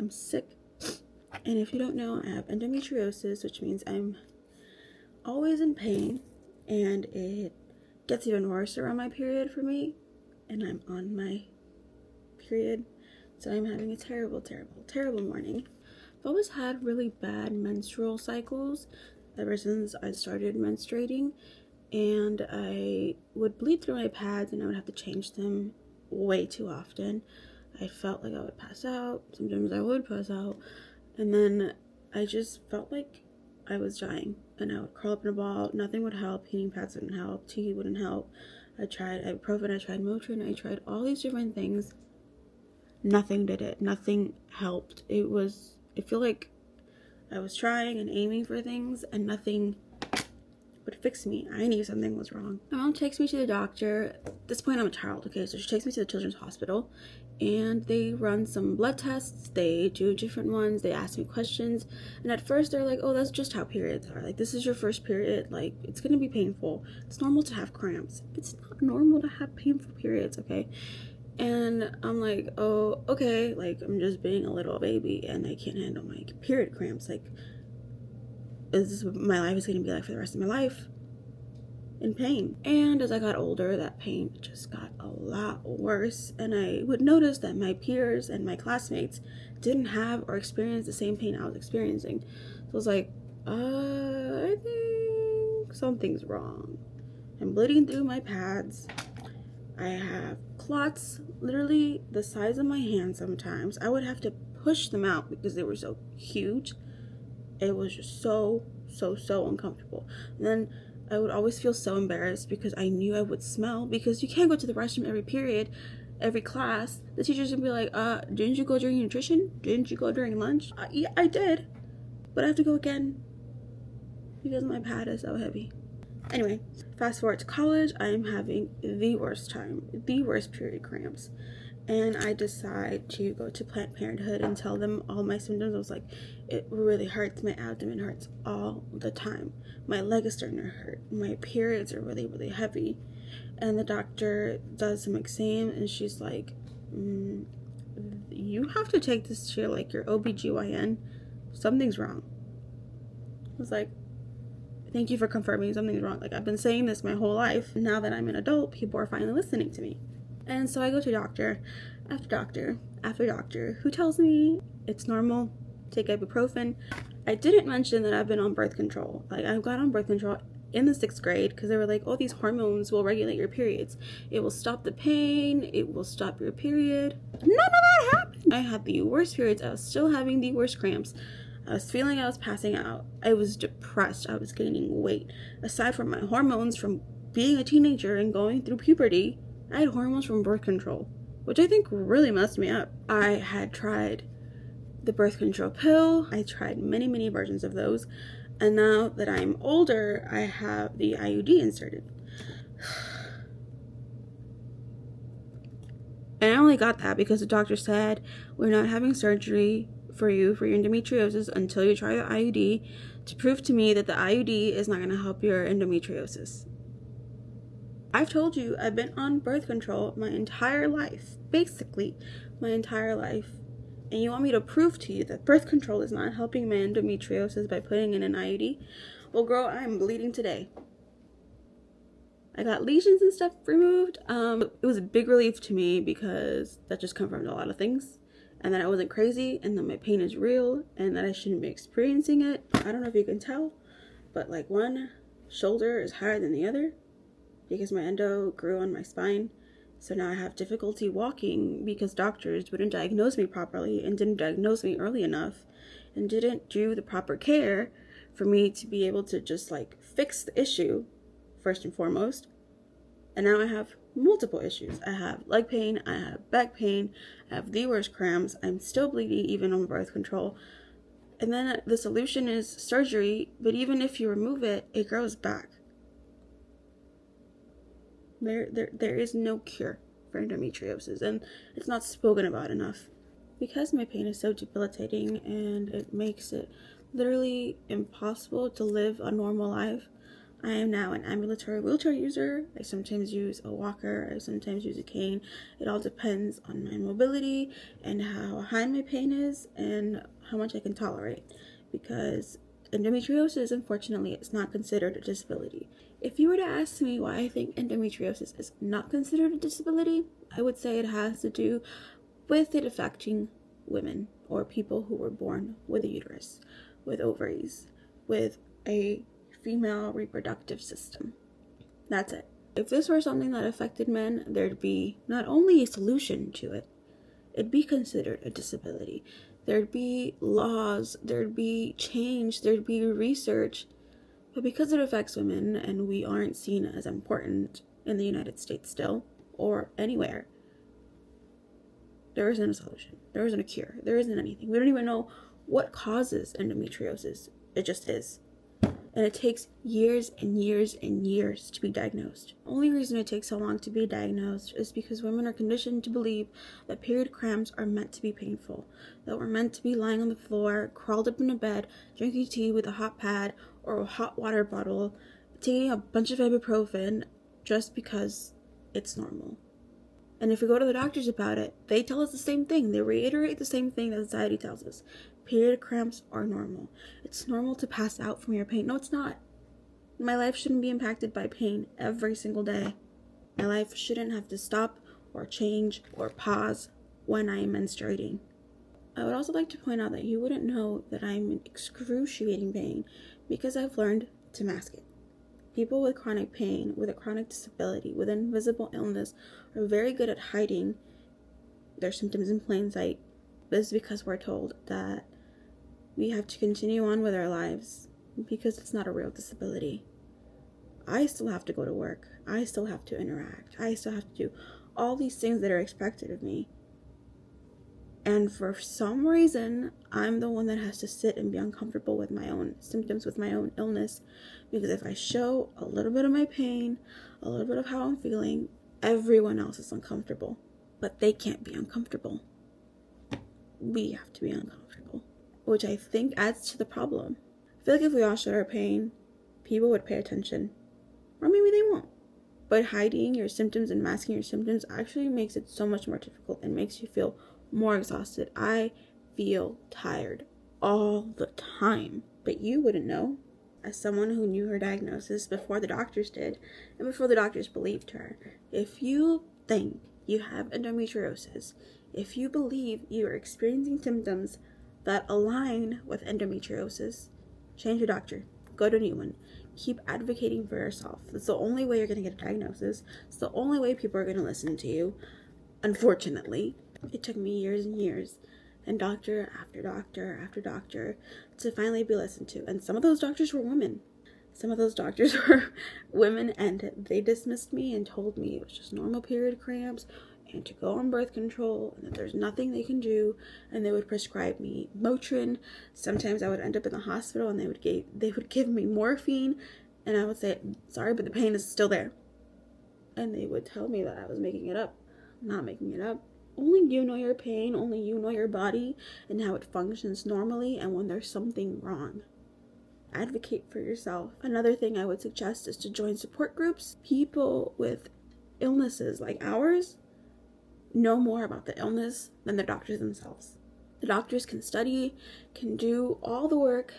am sick. And if you don't know, I have endometriosis, which means I'm always in pain, and it gets even worse around my period for me, and I'm on my period, so I'm having a terrible morning. I've always had really bad menstrual cycles ever since I started menstruating, and I would bleed through my pads and I would have to change them way too often. I felt like I would pass out. Sometimes I would pass out, and then I just felt like I was dying, and I would curl up in a ball. Nothing would help. Heating pads wouldn't help. Tea wouldn't help. I tried ibuprofen, I tried Motrin, I tried all these different things. Nothing did it. Nothing helped. I feel like I was trying and aiming for things and nothing would fix me. I knew something was wrong. My mom takes me to the doctor. At this point, I'm a child, okay? So she takes me to the children's hospital and they run some blood tests. They do different ones. They ask me questions. And at first, they're like, oh, that's just how periods are. Like, this is your first period. Like, it's going to be painful. It's normal to have cramps. It's not normal to have painful periods, okay? And I'm like, oh, okay. Like, I'm just being a little baby and I can't handle my period cramps. Like, is this what my life is going to be like for the rest of my life? In pain. And as I got older, that pain just got a lot worse, and I would notice that my peers and my classmates didn't have or experience the same pain I was experiencing. So I was like, I think something's wrong. I'm bleeding through my pads. I have clots literally the size of my hand sometimes. I would have to push them out because they were so huge. It was just so uncomfortable. And then I would always feel so embarrassed because I knew I would smell, because you can't go to the restroom every period, every class. The teachers would be like, didn't you go during nutrition? Didn't you go during lunch? Yeah, I did. But I have to go again because my pad is so heavy. Anyway, fast forward to college, I am having the worst time, the worst period cramps. And I decide to go to Planned Parenthood and tell them all my symptoms. I was like, it really hurts. My abdomen hurts all the time. My leg is starting to hurt. My periods are really heavy. And the doctor does some exam and she's like, you have to take this to your OBGYN. Something's wrong. I was like, thank you for confirming something's wrong. Like, I've been saying this my whole life. Now that I'm an adult, people are finally listening to me. And so I go to doctor after doctor who tells me it's normal, take ibuprofen. I didn't mention that I've been on birth control. Like, I got on birth control in the 6th grade because they were like, oh, these hormones will regulate your periods. It will stop the pain. It will stop your period. None of that happened. I had the worst periods. I was still having the worst cramps. I was feeling I was passing out. I was depressed. I was gaining weight. Aside from my hormones from being a teenager and going through puberty, I had hormones from birth control, which I think really messed me up. I had tried the birth control pill. I tried many versions of those. And now that I'm older, I have the IUD inserted. And I only got that because the doctor said, we're not having surgery for your endometriosis until you try the IUD, to prove to me that the IUD is not going to help your endometriosis. I've told you I've been on birth control my entire life, basically my entire life. And you want me to prove to you that birth control is not helping my endometriosis by putting in an IUD? Well, girl, I'm bleeding today. I got lesions and stuff removed. It was a big relief to me because that just confirmed a lot of things. And that I wasn't crazy, and that my pain is real, and that I shouldn't be experiencing it. I don't know if you can tell, but like one shoulder is higher than the other because my endo grew on my spine. So now I have difficulty walking because doctors wouldn't diagnose me properly and didn't diagnose me early enough and didn't do the proper care for me to be able to just like fix the issue first and foremost. And now I have multiple issues. I have leg pain, I have back pain, I have the worst cramps, I'm still bleeding even on birth control. And then the solution is surgery, but even if you remove it, it grows back. There is no cure for endometriosis, and it's not spoken about enough. Because my pain is so debilitating and it makes it literally impossible to live a normal life, I am now an ambulatory wheelchair user. I sometimes use a walker. I sometimes use a cane. It all depends on my mobility and how high my pain is and how much I can tolerate. Because endometriosis, unfortunately, is not considered a disability. If you were to ask me why I think endometriosis is not considered a disability, I would say it has to do with it affecting women or people who were born with a uterus, with ovaries, with a female reproductive system. That's it. If this were something that affected men, there'd be not only a solution to it, it'd be considered a disability. There'd be laws, there'd be change, there'd be research. But because it affects women and we aren't seen as important in the United States still, or anywhere, there isn't a solution. There isn't a cure. There isn't anything. We don't even know what causes endometriosis. It just is. And it takes years and years and years to be diagnosed. The only reason it takes so long to be diagnosed is because women are conditioned to believe that period cramps are meant to be painful, that we're meant to be lying on the floor, crawled up in a bed, drinking tea with a hot pad or a hot water bottle, taking a bunch of ibuprofen just because it's normal. And if we go to the doctors about it, they tell us the same thing. They reiterate the same thing that society tells us. Period cramps are normal. It's normal to pass out from your pain. No, it's not. My life shouldn't be impacted by pain every single day. My life shouldn't have to stop or change or pause when I am menstruating. I would also like to point out that you wouldn't know that I'm in excruciating pain because I've learned to mask it. People with chronic pain, with a chronic disability, with invisible illness, are very good at hiding their symptoms in plain sight. This is because we're told that we have to continue on with our lives because it's not a real disability. I still have to go to work. I still have to interact. I still have to do all these things that are expected of me. And for some reason, I'm the one that has to sit and be uncomfortable with my own symptoms, with my own illness. Because if I show a little bit of my pain, a little bit of how I'm feeling, everyone else is uncomfortable. But they can't be uncomfortable. We have to be uncomfortable. Which I think adds to the problem. I feel like if we all showed our pain, people would pay attention. Or maybe they won't. But hiding your symptoms and masking your symptoms actually makes it so much more difficult and makes you feel more exhausted. I feel tired all the time. But you wouldn't know. As someone who knew her diagnosis before the doctors did, and before the doctors believed her, if you think you have endometriosis, if you believe you are experiencing symptoms that align with endometriosis, change your doctor. Go to a new one. Keep advocating for yourself. That's the only way you're going to get a diagnosis. It's the only way people are going to listen to you. Unfortunately, it took me years and years, and doctor after doctor after doctor, to finally be listened to. And some of those doctors were women. Some of those doctors were women, and they dismissed me and told me it was just normal period cramps and to go on birth control and that there's nothing they can do, and they would prescribe me Motrin. Sometimes I would end up in the hospital and they would give me morphine, and I would say, sorry, but the pain is still there. And they would tell me that I was making it up. I'm not making it up. Only you know your pain, only you know your body and how it functions normally and when there's something wrong. Advocate for yourself. Another thing I would suggest is to join support groups. People with illnesses like ours know more about the illness than the doctors themselves. The doctors can study, can do all the work,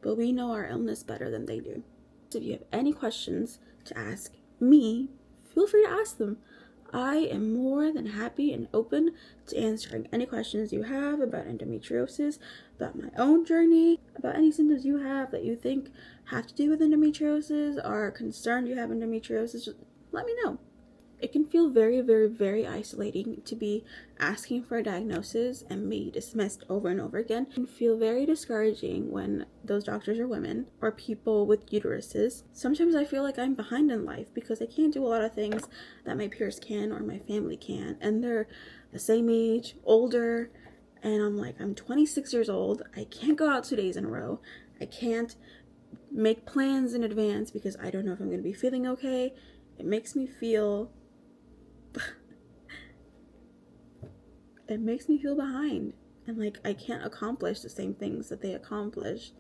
but we know our illness better than they do. So if you have any questions to ask me, feel free to ask them. I am more than happy and open to answering any questions you have about endometriosis, about my own journey, about any symptoms you have that you think have to do with endometriosis or are concerned you have endometriosis. Just let me know. It can feel very, very, very isolating to be asking for a diagnosis and be dismissed over and over again. It can feel very discouraging when those doctors are women or people with uteruses. Sometimes I feel like I'm behind in life because I can't do a lot of things that my peers can or my family can. And they're the same age, older, and I'm like, I'm 26 years old. I can't go out 2 days in a row. I can't make plans in advance because I don't know if I'm going to be feeling okay. It makes me feel behind, and like I can't accomplish the same things that they accomplish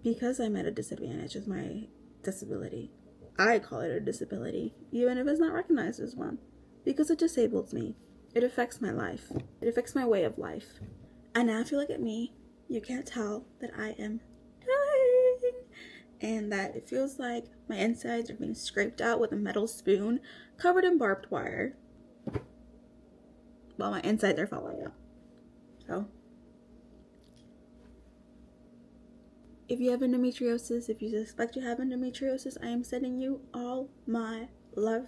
because I'm at a disadvantage with my disability. I call it a disability, even if it's not recognized as one, because it disables me. It affects my life. It affects my way of life. And now if you look at me, you can't tell that I am dying, and that it feels like my insides are being scraped out with a metal spoon covered in barbed wire while my insides are falling out. So, if you have endometriosis, if you suspect you have endometriosis, I am sending you all my love.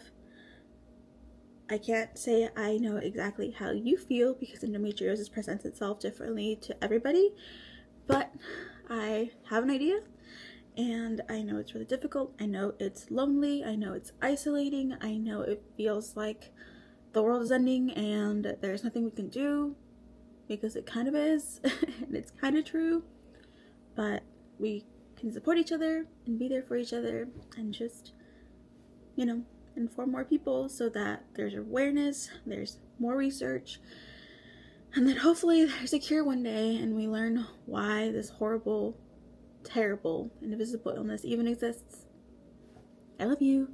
I can't say I know exactly how you feel because endometriosis presents itself differently to everybody, but I have an idea, and I know it's really difficult. I know it's lonely. I know it's isolating. I know it feels like the world is ending and there's nothing we can do, because it kind of is, and it's kind of true, but we can support each other and be there for each other and just, inform more people so that there's awareness, there's more research, and that hopefully there's a cure one day and we learn why this horrible, terrible, invisible illness even exists. I love you.